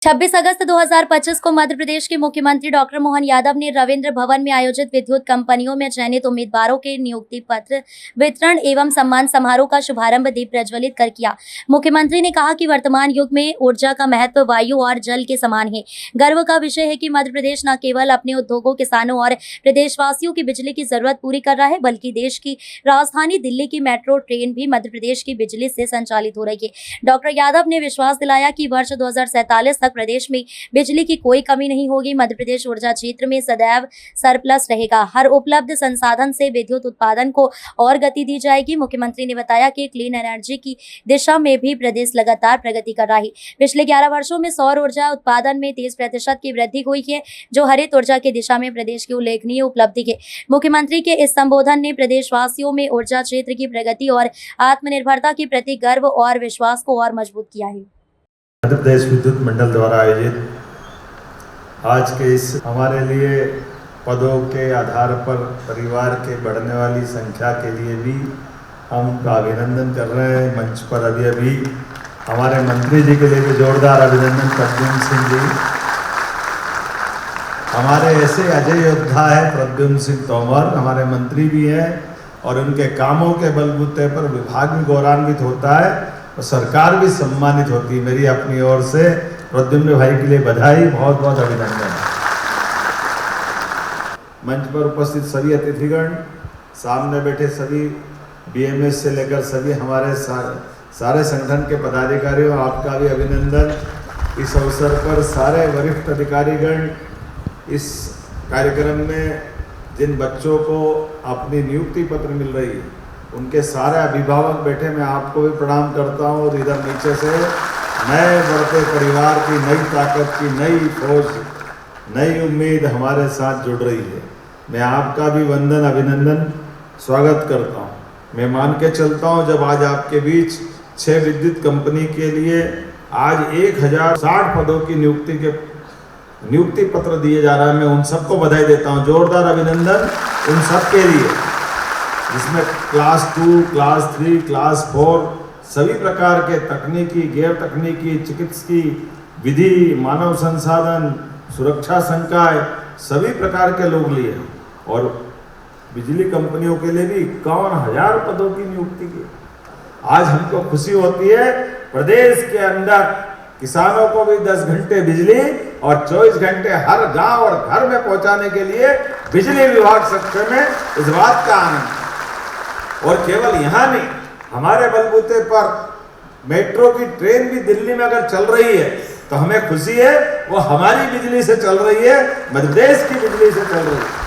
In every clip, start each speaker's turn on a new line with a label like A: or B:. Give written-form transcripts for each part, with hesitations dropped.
A: 26 अगस्त 2025 को मध्य प्रदेश के मुख्यमंत्री डॉक्टर मोहन यादव ने रविंद्र भवन में आयोजित विद्युत कंपनियों में चयनित उम्मीदवारों के नियुक्ति पत्र वितरण एवं सम्मान समारोह का शुभारंभ दीप प्रज्वलित कर किया। मुख्यमंत्री ने कहा कि वर्तमान युग में ऊर्जा का महत्व वायु और जल के समान है। गर्व का विषय है कि मध्य प्रदेश न केवल अपने उद्योगों, किसानों और प्रदेशवासियों की बिजली की जरूरत पूरी कर रहा है, बल्कि देश की राजधानी दिल्ली की मेट्रो ट्रेन भी मध्य प्रदेश की बिजली से संचालित हो रही है। डॉक्टर यादव ने विश्वास दिलाया कि वर्ष 2047 तक प्रदेश में बिजली की कोई कमी नहीं होगी। मध्य प्रदेश ऊर्जा क्षेत्र में सदैव सरप्लस रहेगा। हर उपलब्ध संसाधन से विद्युत उत्पादन को और गति दी जाएगी। मुख्यमंत्री ने बताया कि क्लीन एनर्जी की दिशा में भी प्रदेश लगातार प्रगति कर रहा है। पिछले 11 वर्षों में सौर ऊर्जा उत्पादन में 30% की वृद्धि हुई है, जो हरित ऊर्जा की दिशा में प्रदेश की उल्लेखनीय उपलब्धि है। मुख्यमंत्री के इस संबोधन ने प्रदेशवासियों में ऊर्जा क्षेत्र की प्रगति और आत्मनिर्भरता के प्रति गर्व और विश्वास को और मजबूत किया है।
B: मध्य प्रदेश विद्युत मंडल द्वारा आयोजित आज के इस हमारे लिए पदों के आधार पर परिवार के बढ़ने वाली संख्या के लिए भी हम उनका अभिनंदन कर रहे हैं। मंच पर अभी हमारे मंत्री जी के लिए भी जोरदार अभिनंदन। प्रद्युम्न सिंह जी हमारे ऐसे अजय योद्धा है। प्रद्युम्न सिंह तोमर हमारे मंत्री भी हैं और उनके कामों के बलबूते पर विभाग भी गौरवान्वित होता है और सरकार भी सम्मानित होती है। मेरी अपनी ओर से प्रद्युम्न भाई के लिए बधाई, बहुत बहुत अभिनंदन। मंच पर उपस्थित सभी अतिथिगण, सामने बैठे सभी बीएमएस से लेकर सभी हमारे सारे संगठन के पदाधिकारियों, आपका भी अभिनंदन। इस अवसर पर सारे वरिष्ठ अधिकारीगण, इस कार्यक्रम में जिन बच्चों को अपनी नियुक्ति पत्र मिल रही है, उनके सारे अभिभावक बैठे, मैं आपको भी प्रणाम करता हूँ। और इधर नीचे से नए बढ़ते परिवार की नई ताकत की नई फौज, नई उम्मीद हमारे साथ जुड़ रही है। मैं आपका भी वंदन, अभिनंदन, स्वागत करता हूँ। मैं मान के चलता हूँ जब आज आपके बीच 6 विद्युत कंपनी के लिए आज 1060 पदों की नियुक्ति पत्र दिए जा रहा है। मैं उन सबको बधाई देता हूँ, जोरदार अभिनंदन उन सब के लिए, जिसमें क्लास 2, क्लास 3, क्लास 4 सभी प्रकार के तकनीकी, गैर तकनीकी, चिकित्सकीय, विधि, मानव संसाधन, सुरक्षा संकाय, सभी प्रकार के लोग लिए। और बिजली कंपनियों के लिए भी 51,000 पदों की नियुक्ति की। आज हमको खुशी होती है, प्रदेश के अंदर किसानों को भी 10 घंटे बिजली और 24 घंटे हर गांव और घर में पहुंचाने के लिए बिजली विभाग सक्षम है। इस बात का आनंद। और केवल यहाँ नहीं, हमारे बलबूते पर मेट्रो की ट्रेन भी दिल्ली में अगर चल रही है तो हमें खुशी है। वो हमारी बिजली से चल रही है, मध्य प्रदेश की बिजली से चल रही है।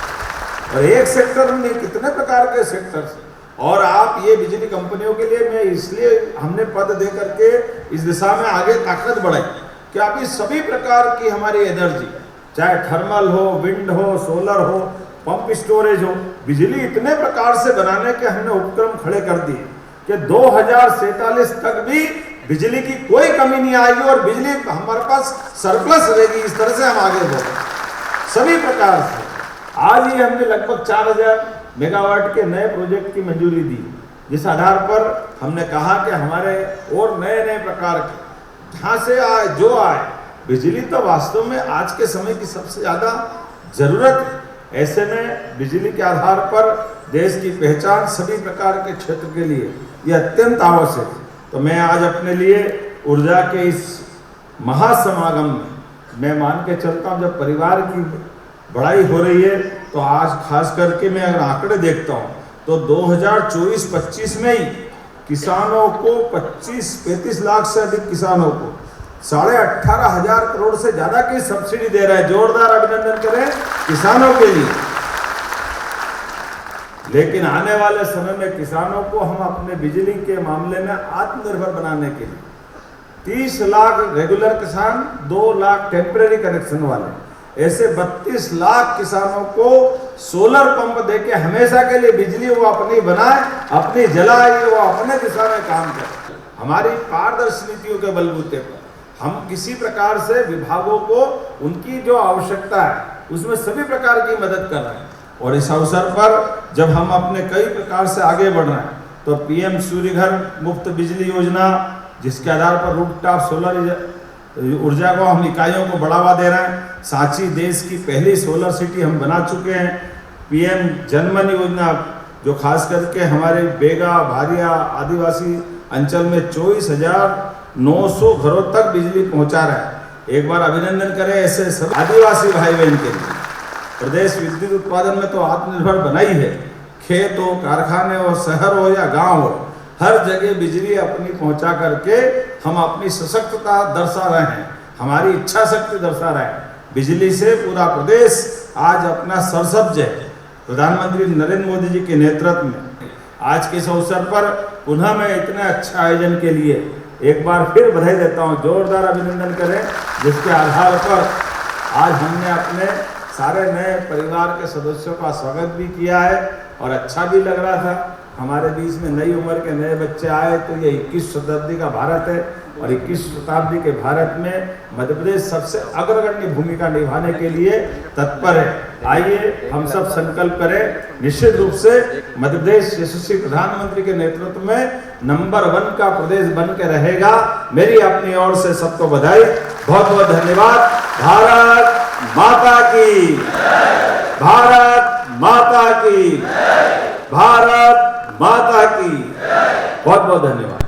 B: और एक सेक्टर में कितने प्रकार के सेक्टर्स। और आप ये बिजली कंपनियों के लिए, मैं इसलिए हमने पद दे करके इस दिशा में आगे ताकत बढ़ाई कि आप इस सभी प्रकार की हमारी एनर्जी, चाहे थर्मल हो, विंड हो, सोलर हो, पंप स्टोरेज हो, बिजली इतने प्रकार से बनाने के हमने उपक्रम खड़े कर दिए कि 2047 तक भी बिजली की कोई कमी नहीं आएगी और बिजली हमारे पास सरप्लस रहेगी। इस तरह से हम आगे बढ़े सभी प्रकार से। आज ही हमने लगभग 4000 मेगावाट के नए प्रोजेक्ट की मंजूरी दी, जिस आधार पर हमने कहा कि हमारे और नए नए प्रकार के जहाँ से आए जो आए, बिजली तो वास्तव में आज के समय की सबसे ज़्यादा ज़रूरत है। ऐसे में बिजली के आधार पर देश की पहचान सभी प्रकार के क्षेत्र के लिए यह अत्यंत आवश्यक है। तो मैं आज अपने लिए ऊर्जा के इस महासमागम में मैं मान के चलता हूँ, जब परिवार की बढ़ाई हो रही है तो आज खास करके मैं अगर आंकड़े देखता हूँ तो 2024-25 में ही किसानों को 35 लाख से अधिक किसानों को 18,500 करोड़ से ज्यादा की सब्सिडी दे रहा है। जोरदार अभिनंदन करें किसानों के लिए। लेकिन आने वाले समय में किसानों को हम अपने बिजली के मामले में आत्मनिर्भर बनाने के लिए 30 लाख रेगुलर किसान, 2 लाख टेम्परेरी कनेक्शन वाले, ऐसे 32 लाख किसानों को सोलर पंप देके हमेशा के लिए बिजली वो अपनी बनाए, अपनी जलाए, वो अपने दिशा में काम करे। हमारी पारदर्शी नीतियों के बलबूते पर हम किसी प्रकार से विभागों को उनकी जो आवश्यकता है उसमें सभी प्रकार की मदद कर रहे हैं। और इस अवसर पर जब हम अपने कई प्रकार से आगे बढ़ रहे हैं तो पीएम सूर्य घर मुफ्त बिजली योजना, जिसके आधार पर रूफटॉप सोलर ऊर्जा को हम इकाइयों को बढ़ावा दे रहे हैं। सांची देश की पहली सोलर सिटी हम बना चुके हैं। पीएम जनमन योजना जो खास करके हमारे बेगा, भारिया आदिवासी अंचल में 24,900 घरों तक बिजली पहुंचा रहा है। एक बार अभिनंदन करें ऐसे सब आदिवासी भाई बहन के लिए। प्रदेश विद्युत उत्पादन में तो आत्मनिर्भर बना ही है। खेत हो, कारखाने हो, शहर हो या गांव हो, हर जगह बिजली अपनी पहुंचा करके हम अपनी सशक्तता दर्शा रहे हैं, हमारी इच्छा शक्ति दर्शा रहे हैं। बिजली से पूरा प्रदेश आज अपना सरसब्ज है। प्रधानमंत्री नरेंद्र मोदी जी के नेतृत्व में आज के इस अवसर पर पुनः मैं इतने अच्छे आयोजन के लिए एक बार फिर बधाई देता हूं। जोरदार अभिनंदन करें, जिसके आधार पर आज हमने अपने सारे नए परिवार के सदस्यों का स्वागत भी किया है और अच्छा भी लग रहा था। हमारे बीच में नई उम्र के नए बच्चे आए तो ये 21वीं शताब्दी का भारत है और 21वीं शताब्दी के भारत में मध्य प्रदेश सबसे अग्रगण्य भूमिका निभाने के लिए तत्पर है। आइए हम सब संकल्प करें, निश्चित रूप से मध्य प्रदेश यशस्वी प्रधानमंत्री के नेतृत्व में नंबर 1 का प्रदेश बन के रहेगा। मेरी अपनी ओर से सबको बधाई, बहुत बहुत धन्यवाद। भारत माता की, भारत माता की, भारत माता की, बहुत बहुत धन्यवाद।